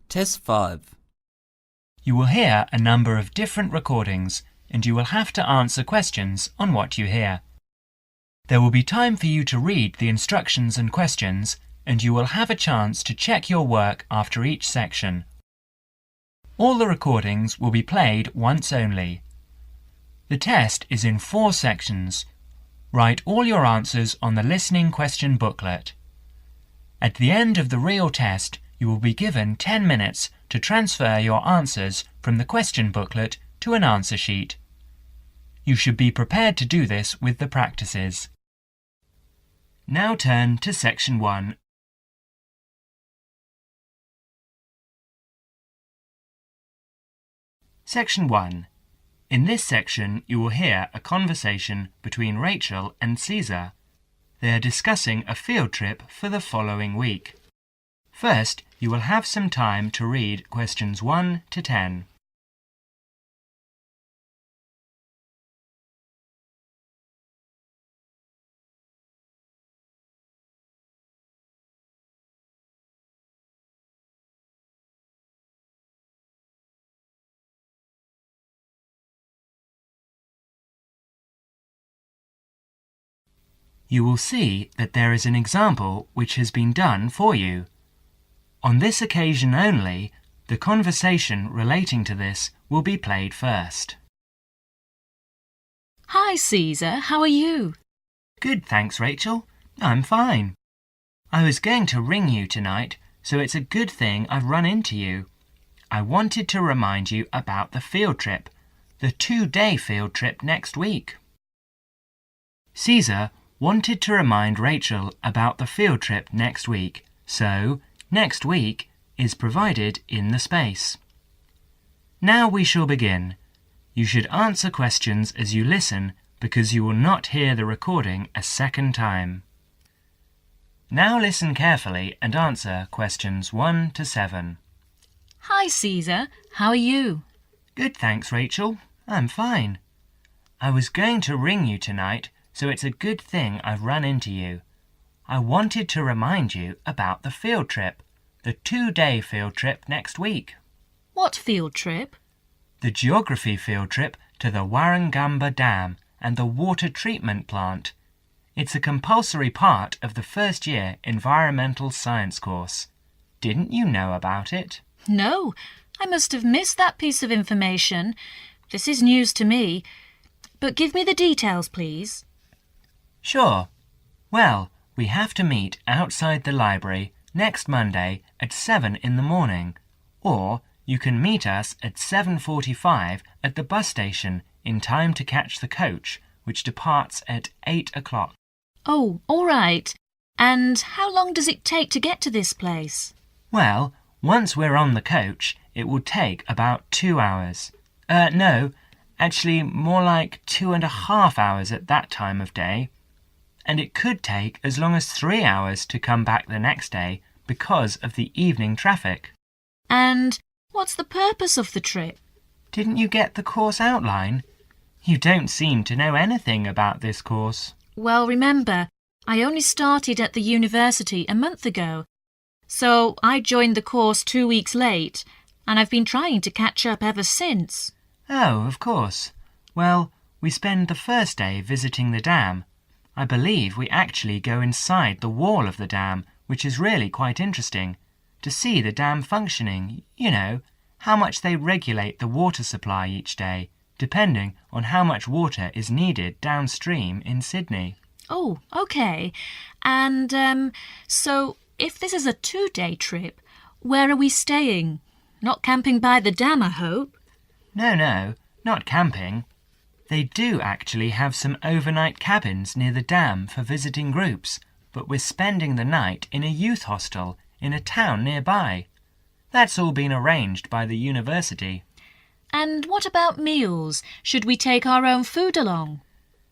Test 5. You will hear a number of different recordings and you will have to answer questions on what you hear. There will be time for you to read the instructions and questions and you will have a chance to check your work after each section. All the recordings will be played once only. The test is in 4 sections. Write all your answers on the listening question booklet. At the end of the real test, you will be given 10 minutes to transfer your answers from the question booklet to an answer sheet. You should be prepared to do this with the practices. Now turn to Section 1. Section 1. In this section, you will hear a conversation between Rachel and Caesar. They are discussing a field trip for the following week. First, you will have some time to read questions 1 to 10. You will see that there is an example which has been done for you. On this occasion only, the conversation relating to this will be played first. Hi, Caesar. How are you? Good, thanks, Rachel. I'm fine. I was going to ring you tonight, so it's a good thing I've run into you. I wanted to remind you about the field trip, the 2-day field trip next week. Caesar wanted to remind Rachel about the field trip next week, so next week is provided in the space. Now we shall begin. You should answer questions as you listen because you will not hear the recording a second time. Now listen carefully and answer questions 1 to 7. Hi, Caesar. How are you? Good, thanks, Rachel. I'm fine. I was going to ring you tonight, so it's a good thing I've run into you. I wanted to remind you about the field trip, the 2-day field trip next week. What field trip? The geography field trip to the Warragamba Dam and the water treatment plant. It's a compulsory part of the first year environmental science course. Didn't you know about it? No, I must have missed that piece of information. This is news to me. But give me the details, please. Sure. Well, we have to meet outside the library next Monday at 7 in the morning, or you can meet us at 7:45 at the bus station in time to catch the coach, which departs at 8 o'clock. Oh, all right. And how long does it take to get to this place? Well, once we're on the coach, it will take about 2 hours. No, actually more like 2.5 hours at that time of day. And it could take as long as 3 hours to come back the next day because of the evening traffic. And what's the purpose of the trip? Didn't you get the course outline? You don't seem to know anything about this course. Well, remember, I only started at the university a month ago, so I joined the course 2 weeks late, and I've been trying to catch up ever since. Oh, of course. Well, we spend the first day visiting the dam. I believe we actually go inside the wall of the dam, which is really quite interesting, to see the dam functioning, you know, how much they regulate the water supply each day, depending on how much water is needed downstream in Sydney. Oh, OK. And, so if this is a 2-day trip, where are we staying? Not camping by the dam, I hope? No, not camping. They do actually have some overnight cabins near the dam for visiting groups, but we're spending the night in a youth hostel in a town nearby. That's all been arranged by the university. And what about meals? Should we take our own food along?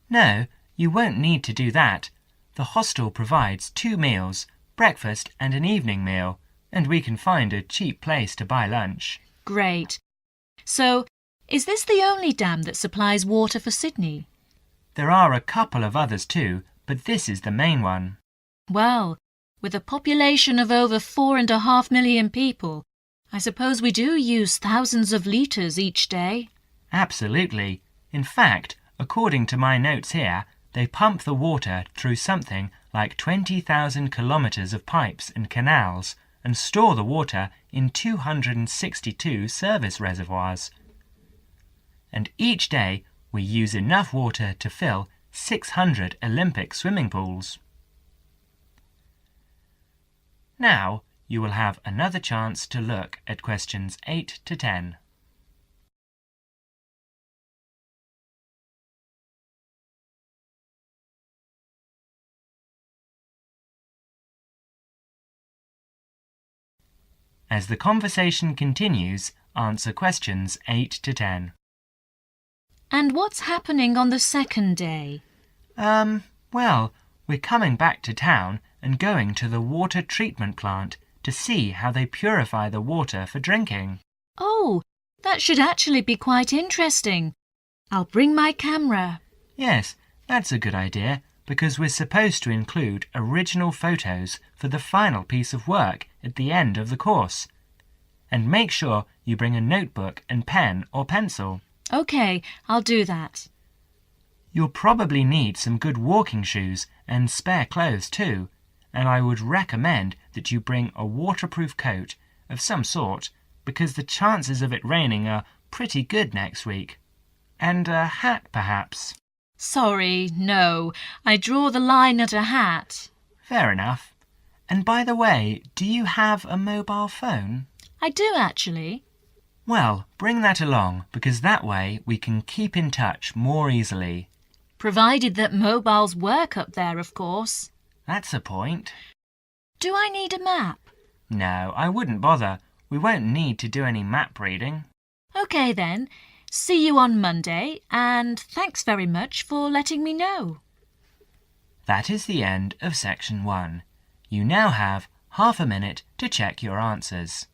No, you won't need to do that. The hostel provides 2 meals, breakfast and an evening meal, and we can find a cheap place to buy lunch. Great. So, is this the only dam that supplies water for Sydney? There are a couple of others too, but this is the main one. Well, With a population of over 4.5 million people, I suppose we do use thousands of litres each day. Absolutely. In fact, according to my notes here, they pump the water through something like 20,000 kilometres of pipes and canals and store the water in 262 service reservoirs. And each day we use enough water to fill 600 Olympic swimming pools. Now you will have another chance to look at questions 8 to 10. As the conversation continues, answer questions 8 to 10. And what's happening on the second day? Well, we're coming back to town and going to the water treatment plant to see how they purify the water for drinking. Oh, that should actually be quite interesting. I'll bring my camera. Yes, that's a good idea, because we're supposed to include original photos for the final piece of work at the end of the course. And make sure you bring a notebook and pen or pencil. OK, I'll do that. You'll probably need some good walking shoes and spare clothes too, and I would recommend that you bring a waterproof coat of some sort, because the chances of it raining are pretty good next week. And a hat, perhaps. Sorry, no. I draw the line at a hat. Fair enough. And by the way, do you have a mobile phone? I do, actually. Well, bring that along, because that way we can keep in touch more easily. Provided that mobiles work up there, of course. That's a point. Do I need a map? No, I wouldn't bother. We won't need to do any map reading. OK then. See you on Monday, and thanks very much for letting me know. That is the end of section 1. You now have half a minute to check your answers.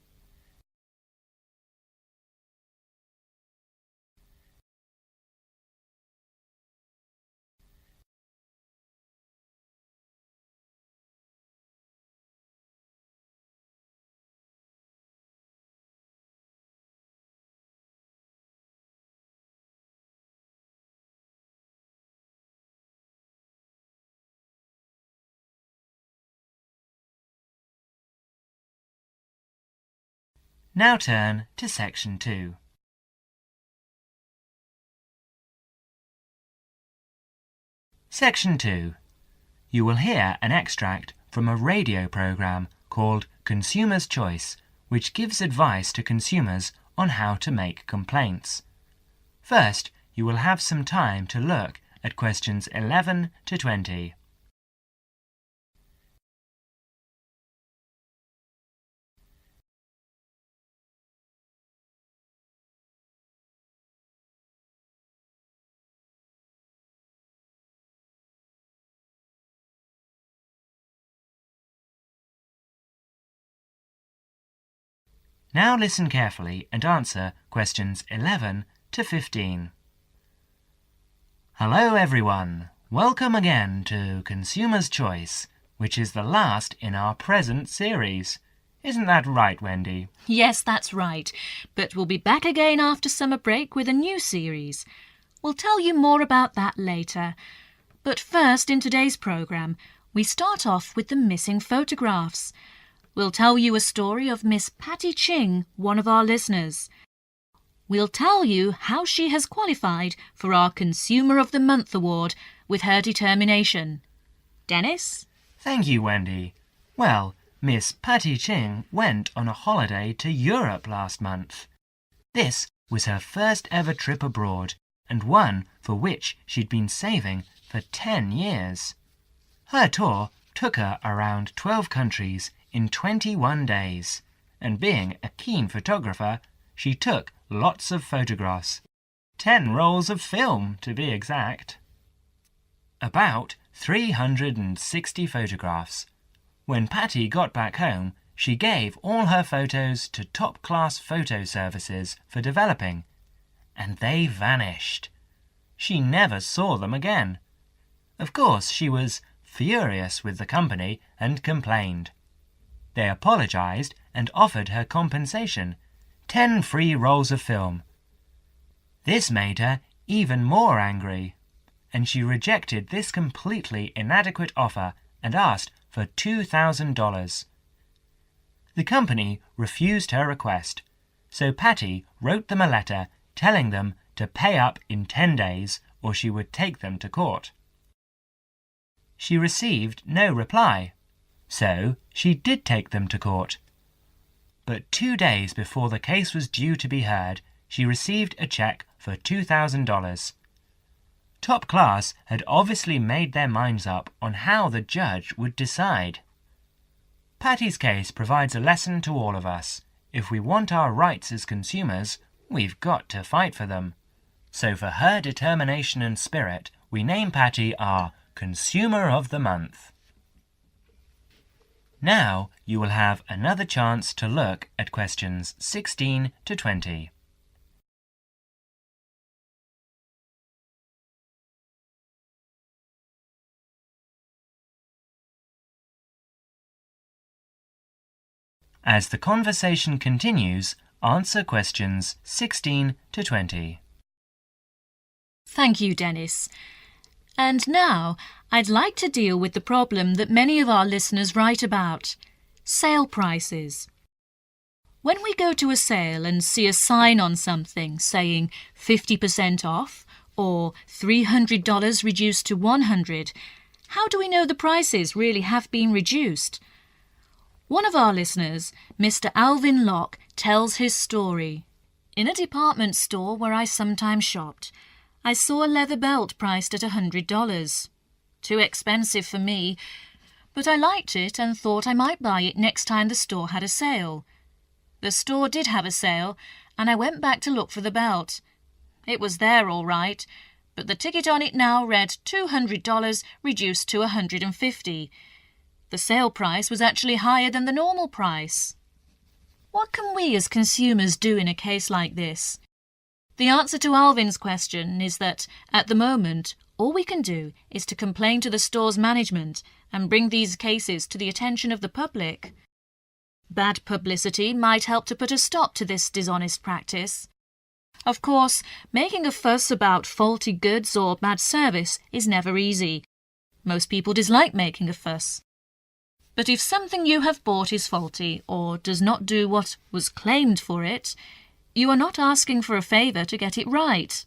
Now turn to section 2. Section 2. You will hear an extract from a radio program called Consumer's Choice, which gives advice to consumers on how to make complaints. First, you will have some time to look at questions 11 to 20. Now listen carefully and answer questions 11 to 15. Hello everyone! Welcome again to Consumer's Choice, which is the last in our present series. Isn't that right, Wendy? Yes, that's right. But we'll be back again after summer break with a new series. We'll tell you more about that later. But first, in today's programme, we start off with the missing photographs. We'll tell you a story of Miss Patty Ching, one of our listeners. We'll tell you how she has qualified for our Consumer of the Month award with her determination. Dennis? Thank you, Wendy. Well, Miss Patty Ching went on a holiday to Europe last month. This was her first ever trip abroad, and one for which she'd been saving for 10 years. Her tour took her around 12 countries in 21 days, and being a keen photographer, she took lots of photographs. 10 rolls of film, to be exact. About 360 photographs. When Patty got back home, she gave all her photos to top-class photo services for developing, and they vanished. She never saw them again. Of course, she was furious with the company and complained. They apologized and offered her compensation, 10 free rolls of film. This made her even more angry, and she rejected this completely inadequate offer and asked for $2,000. The company refused her request, so Patty wrote them a letter telling them to pay up in 10 days or she would take them to court. She received no reply, so she did take them to court. But 2 days before the case was due to be heard, she received a check for $2,000. Top Class had obviously made their minds up on how the judge would decide. Patty's case provides a lesson to all of us. If we want our rights as consumers, we've got to fight for them. So for her determination and spirit, we name Patty our Consumer of the Month. Now you will have another chance to look at questions 16 to 20. As the conversation continues, answer questions 16 to 20. Thank you, Dennis. And now I'd like to deal with the problem that many of our listeners write about: sale prices. When we go to a sale and see a sign on something saying 50% off or $300 reduced to $100, how do we know the prices really have been reduced? One of our listeners, Mr. Alvin Locke, tells his story. In a department store where I sometimes shopped, I saw a leather belt priced at $100. Too expensive for me, but I liked it and thought I might buy it next time the store had a sale. The store did have a sale, and I went back to look for the belt. It was there all right, but the ticket on it now read $200 reduced to $150. The sale price was actually higher than the normal price. What can we as consumers do in a case like this? The answer to Alvin's question is that, at the moment, all we can do is to complain to the store's management and bring these cases to the attention of the public. Bad publicity might help to put a stop to this dishonest practice. Of course, making a fuss about faulty goods or bad service is never easy. Most people dislike making a fuss. But if something you have bought is faulty or does not do what was claimed for it, you are not asking for a favour to get it right.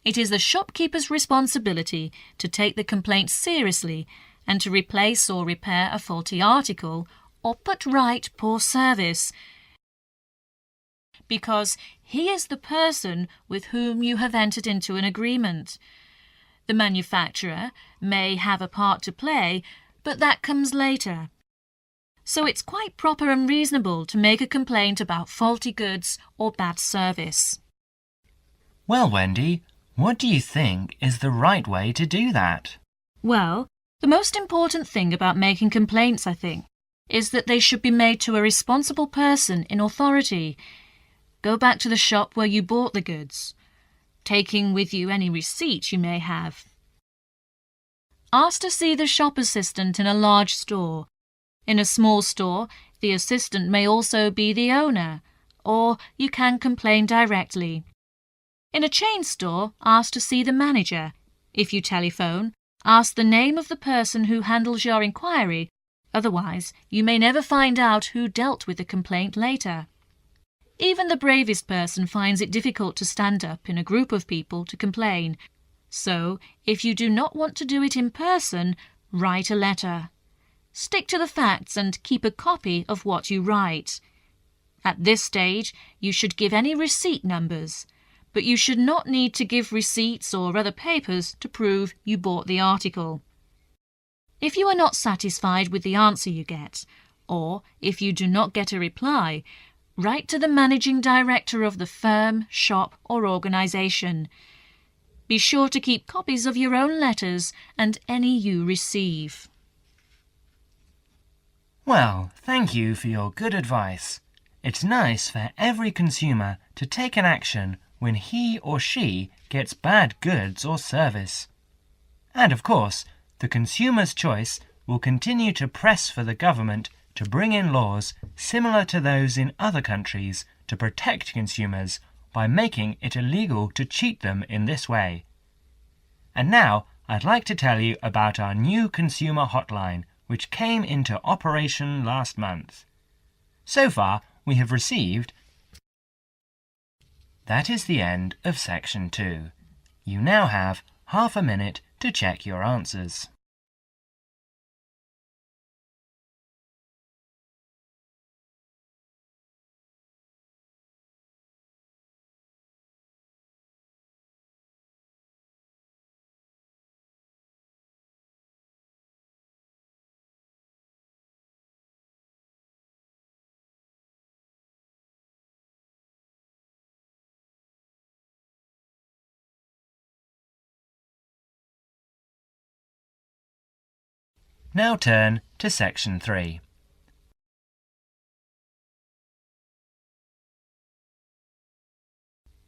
It is the shopkeeper's responsibility to take the complaint seriously and to replace or repair a faulty article or put right poor service, because he is the person with whom you have entered into an agreement. The manufacturer may have a part to play, but that comes later. So it's quite proper and reasonable to make a complaint about faulty goods or bad service. Well, Wendy, what do you think is the right way to do that? Well, the most important thing about making complaints, I think, is that they should be made to a responsible person in authority. Go back to the shop where you bought the goods, taking with you any receipt you may have. Ask to see the shop assistant in a large store. In a small store, the assistant may also be the owner, or you can complain directly. In a chain store, ask to see the manager. If you telephone, ask the name of the person who handles your inquiry. Otherwise, you may never find out who dealt with the complaint later. Even the bravest person finds it difficult to stand up in a group of people to complain. So, if you do not want to do it in person, write a letter. Stick to the facts and keep a copy of what you write. At this stage, you should give any receipt numbers, but you should not need to give receipts or other papers to prove you bought the article. If you are not satisfied with the answer you get, or if you do not get a reply, write to the managing director of the firm, shop, or organisation. Be sure to keep copies of your own letters and any you receive. Well, thank you for your good advice. It's nice for every consumer to take an action when he or she gets bad goods or service. And of course, The consumer's choice will continue to press for the government to bring in laws similar to those in other countries to protect consumers by making it illegal to cheat them in this way. And now I'd like to tell you about our new consumer hotline, which came into operation last month. So far, we have received... That is the end of section 2. You now have half a minute to check your answers. Now turn to section 3.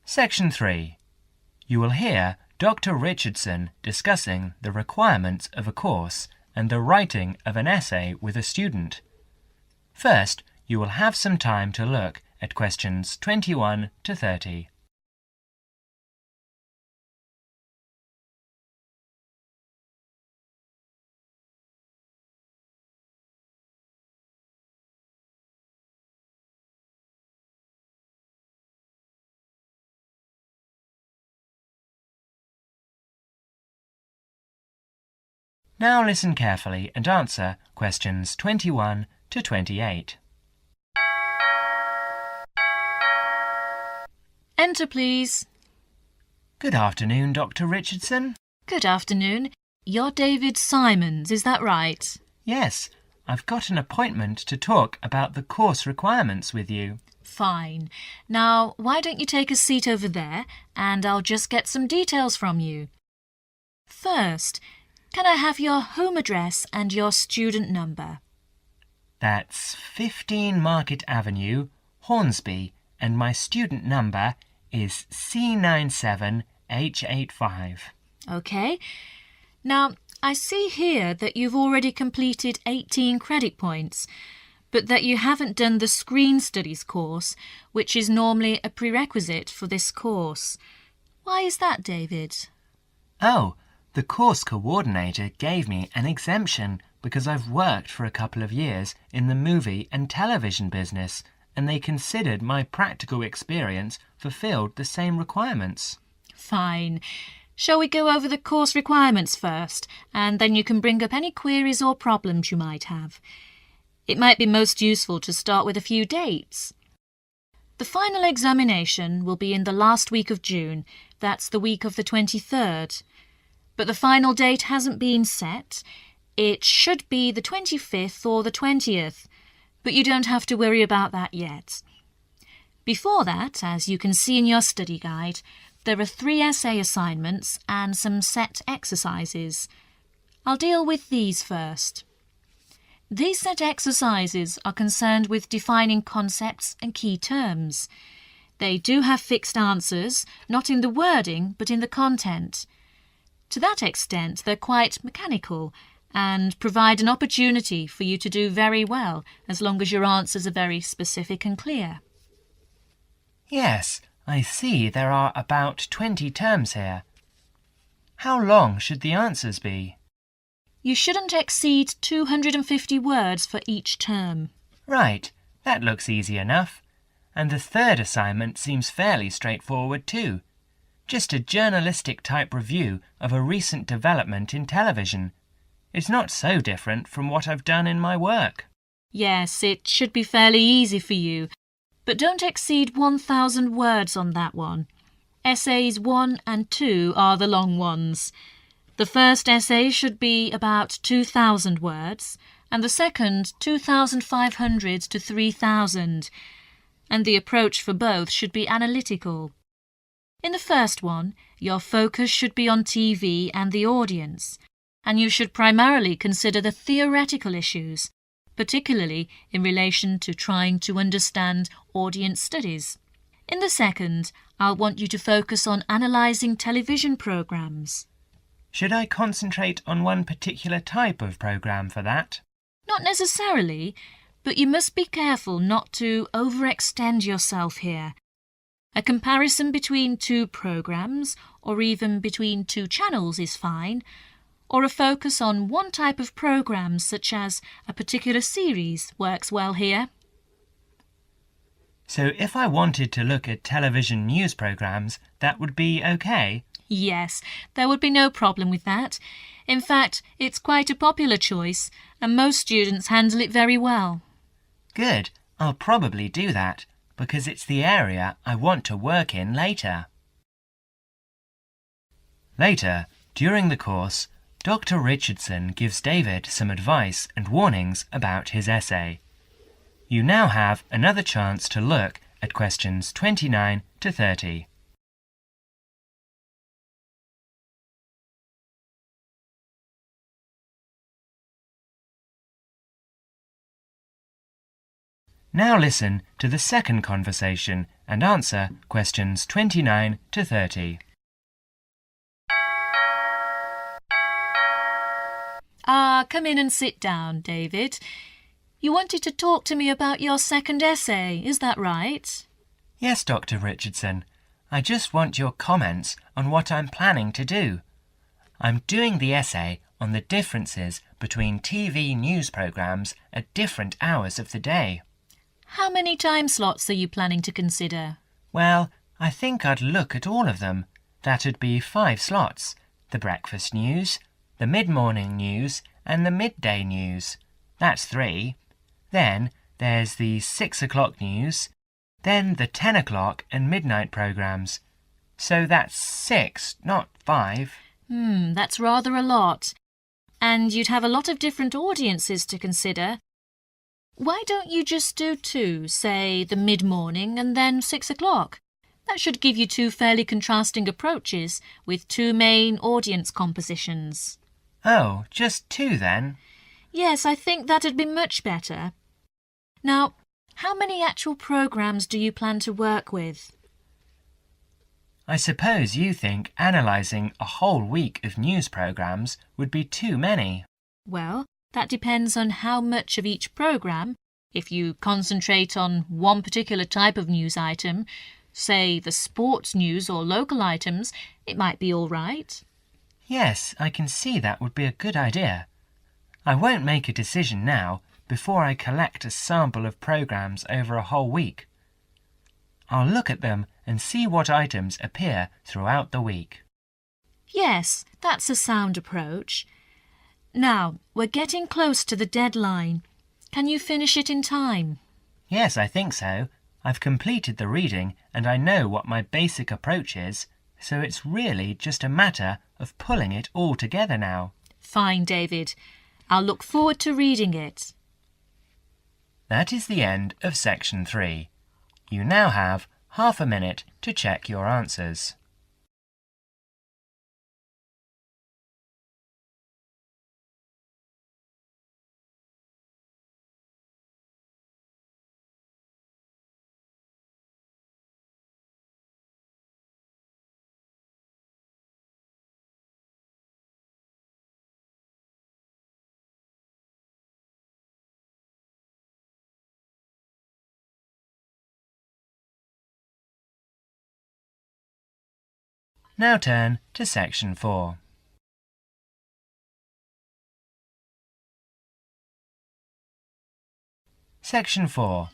Section 3. You will hear Dr. Richardson discussing the requirements of a course and the writing of an essay with a student. First, you will have some time to look at questions 21 to 30. Now listen carefully and answer questions 21 to 28. Enter, please. Good afternoon, Dr. Richardson. Good afternoon. You're David Simons, is that right? Yes, I've got an appointment to talk about the course requirements with you. Fine. Now, why don't you take a seat over there and I'll just get some details from you. First, can I have your home address and your student number? That's 15 Market Avenue, Hornsby, and my student number is C97H85. OK. Now, I see here that you've already completed 18 credit points, but that you haven't done the Screen Studies course, which is normally a prerequisite for this course. Why is that, David? Oh, the course coordinator gave me an exemption because I've worked for a couple of years in the movie and television business, and they considered my practical experience fulfilled the same requirements. Fine. Shall we go over the course requirements first, and then you can bring up any queries or problems you might have? It might be most useful to start with a few dates. The final examination will be in the last week of June. That's the week of the 23rd. But the final date hasn't been set. It should be the 25th or the 20th, but you don't have to worry about that yet. Before that, as you can see in your study guide, there are 3 essay assignments and some set exercises. I'll deal with these first. These set exercises are concerned with defining concepts and key terms. They do have fixed answers, not in the wording, but in the content. To that extent, they're quite mechanical and provide an opportunity for you to do very well, as long as your answers are very specific and clear. Yes, I see there are about 20 terms here. How long should the answers be? You shouldn't exceed 250 words for each term. Right, that looks easy enough. And the third assignment seems fairly straightforward too. Just a journalistic type review of a recent development in television. It's not so different from what I've done in my work. Yes, it should be fairly easy for you, but don't exceed 1,000 words on that one. Essays 1 and 2 are the long ones. The first essay should be about 2,000 words, and the second 2,500 to 3,000, and the approach for both should be analytical. In the first one, your focus should be on TV and the audience, and you should primarily consider the theoretical issues, particularly in relation to trying to understand audience studies. In the second, I'll want you to focus on analysing television programmes. Should I concentrate on one particular type of program for that? Not necessarily, but you must be careful not to overextend yourself here. A comparison between two programs, or even between two channels is fine, or a focus on one type of program, such as a particular series, works well here. So if I wanted to look at television news programs, that would be okay? Yes, there would be no problem with that. In fact, it's quite a popular choice, and most students handle it very well. Good. I'll probably do that, because it's the area I want to work in later. Later, during the course, Dr. Richardson gives David some advice and warnings about his essay. You now have another chance to look at questions 29 to 30. Now listen to the second conversation and answer questions 29 to 30. Come in and sit down, David. You wanted to talk to me about your second essay, is that right? Yes, Dr. Richardson. I just want your comments on what I'm planning to do. I'm doing the essay on the differences between TV news programs at different hours of the day. How many time slots are you planning to consider? Well, I think I'd look at all of them. That'd be 5 slots. The breakfast news, the mid-morning news and the midday news. That's 3. Then there's the 6 o'clock news, then the 10 o'clock and midnight programmes. So that's 6, not 5. That's rather a lot. And you'd have a lot of different audiences to consider. Why don't you just do 2, say the mid-morning and then 6 o'clock? That should give you 2 fairly contrasting approaches with 2 main audience compositions. Oh, just 2 then? Yes, I think that'd be much better. Now, how many actual programmes do you plan to work with? I suppose you think analysing a whole week of news programmes would be too many. Well, that depends on how much of each programme. If you concentrate on one particular type of news item, say the sports news or local items, it might be all right. Yes, I can see that would be a good idea. I won't make a decision now before I collect a sample of programmes over a whole week. I'll look at them and see what items appear throughout the week. Yes, that's a sound approach. Now, we're getting close to the deadline. Can you finish it in time? Yes, I think so. I've completed the reading and I know what my basic approach is, so it's really just a matter of pulling it all together now. Fine, David. I'll look forward to reading it. That is the end of section 3. You now have half a minute to check your answers. Now turn to section 4. Section 4.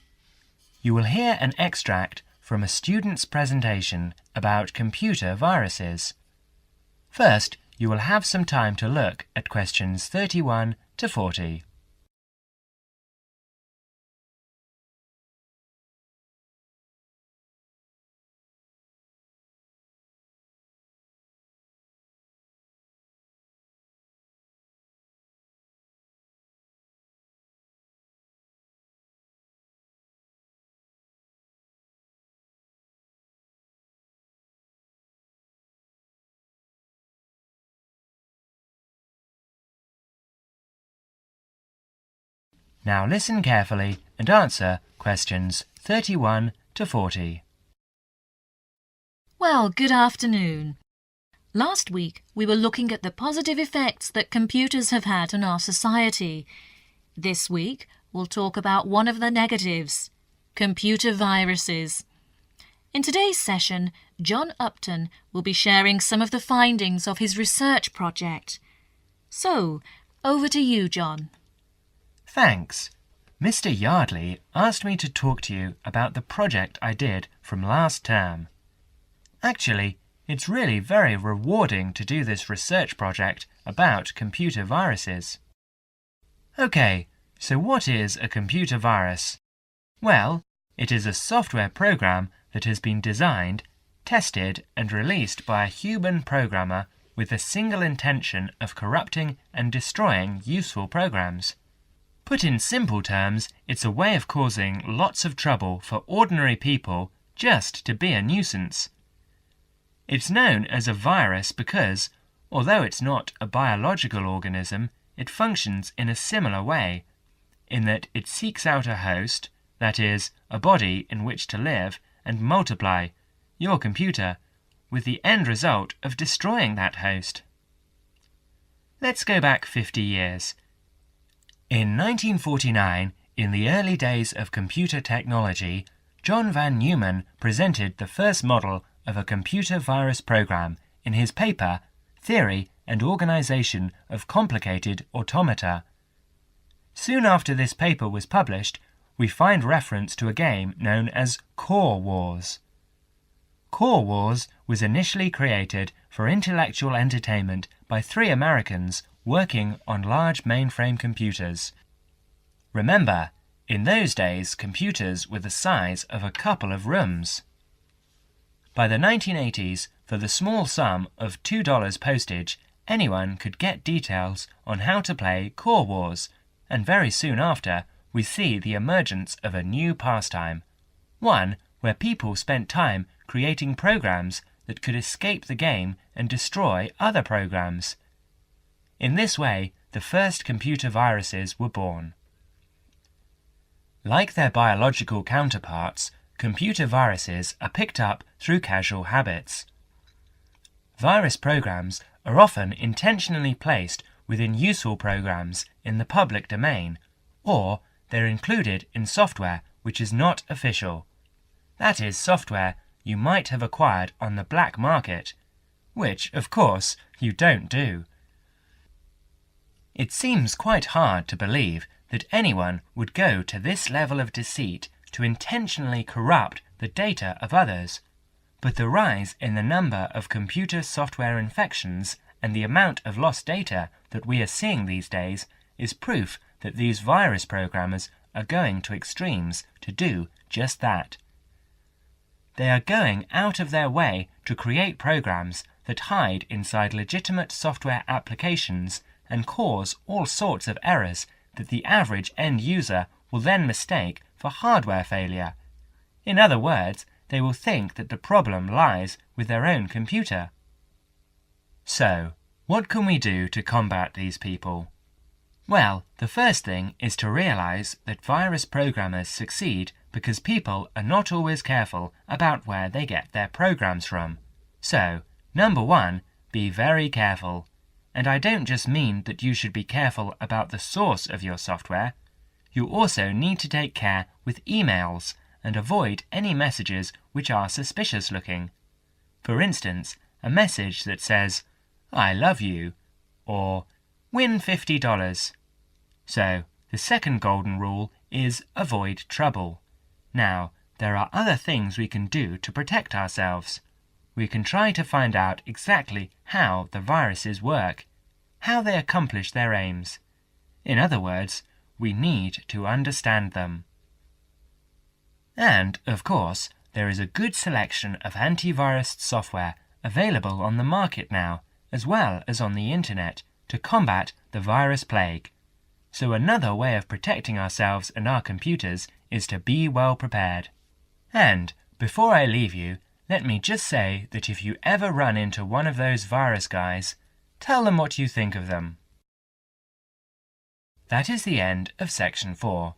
You will hear an extract from a student's presentation about computer viruses. First, you will have some time to look at questions 31 to 40. Now listen carefully and answer questions 31 to 40. Well, good afternoon. Last week, we were looking at the positive effects that computers have had on our society. This week, we'll talk about one of the negatives, computer viruses. In today's session, John Upton will be sharing some of the findings of his research project. So, over to you, John. Thanks. Mr. Yardley asked me to talk to you about the project I did from last term. Actually, it's really very rewarding to do this research project about computer viruses. Okay, so what is a computer virus? Well, it is a software program that has been designed, tested and released by a human programmer with the single intention of corrupting and destroying useful programs. Put in simple terms, it's a way of causing lots of trouble for ordinary people just to be a nuisance. It's known as a virus because, although it's not a biological organism, it functions in a similar way, in that it seeks out a host, that is, a body in which to live and multiply, your computer, with the end result of destroying that host. Let's go back 50 years. In 1949, in the early days of computer technology, John van Neumann presented the first model of a computer virus program in his paper, Theory and Organization of Complicated Automata. Soon after this paper was published, we find reference to a game known as Core Wars. Core Wars was initially created for intellectual entertainment by 3 Americans working on large mainframe computers. Remember, in those days computers were the size of a couple of rooms. By the 1980s, for the small sum of $2 postage, anyone could get details on how to play Core Wars, and very soon after, we see the emergence of a new pastime, one where people spent time creating programs that could escape the game and destroy other programs. In this way, the first computer viruses were born. Like their biological counterparts, computer viruses are picked up through casual habits. Virus programs are often intentionally placed within useful programs in the public domain, or they're included in software which is not official. That is software you might have acquired on the black market, which, of course, you don't do. It seems quite hard to believe that anyone would go to this level of deceit to intentionally corrupt the data of others, but the rise in the number of computer software infections and the amount of lost data that we are seeing these days is proof that these virus programmers are going to extremes to do just that. They are going out of their way to create programs that hide inside legitimate software applications and cause all sorts of errors that the average end user will then mistake for hardware failure. In other words, they will think that the problem lies with their own computer. So, what can we do to combat these people? Well, the first thing is to realize that virus programmers succeed because people are not always careful about where they get their programs from. So, number 1, be very careful. And I don't just mean that you should be careful about the source of your software. You also need to take care with emails and avoid any messages which are suspicious looking. For instance, a message that says, "I love you," or "Win $50. So, the second golden rule is avoid trouble. Now, there are other things we can do to protect ourselves. We can try to find out exactly how the viruses work, how they accomplish their aims. In other words, we need to understand them. And, of course, there is a good selection of antivirus software available on the market now, as well as on the internet, to combat the virus plague. So another way of protecting ourselves and our computers is to be well prepared. And, before I leave you, let me just say that if you ever run into one of those virus guys, tell them what you think of them. That is the end of section 4.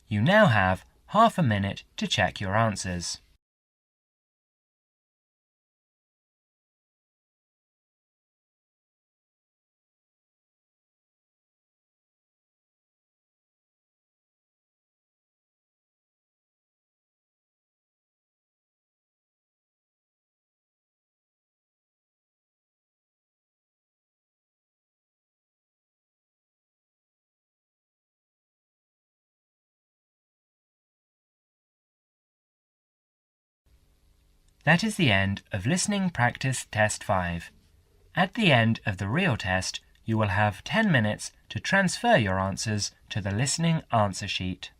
You now have half a minute to check your answers. That is the end of Listening Practice Test 5. At the end of the real test, you will have 10 minutes to transfer your answers to the listening answer sheet.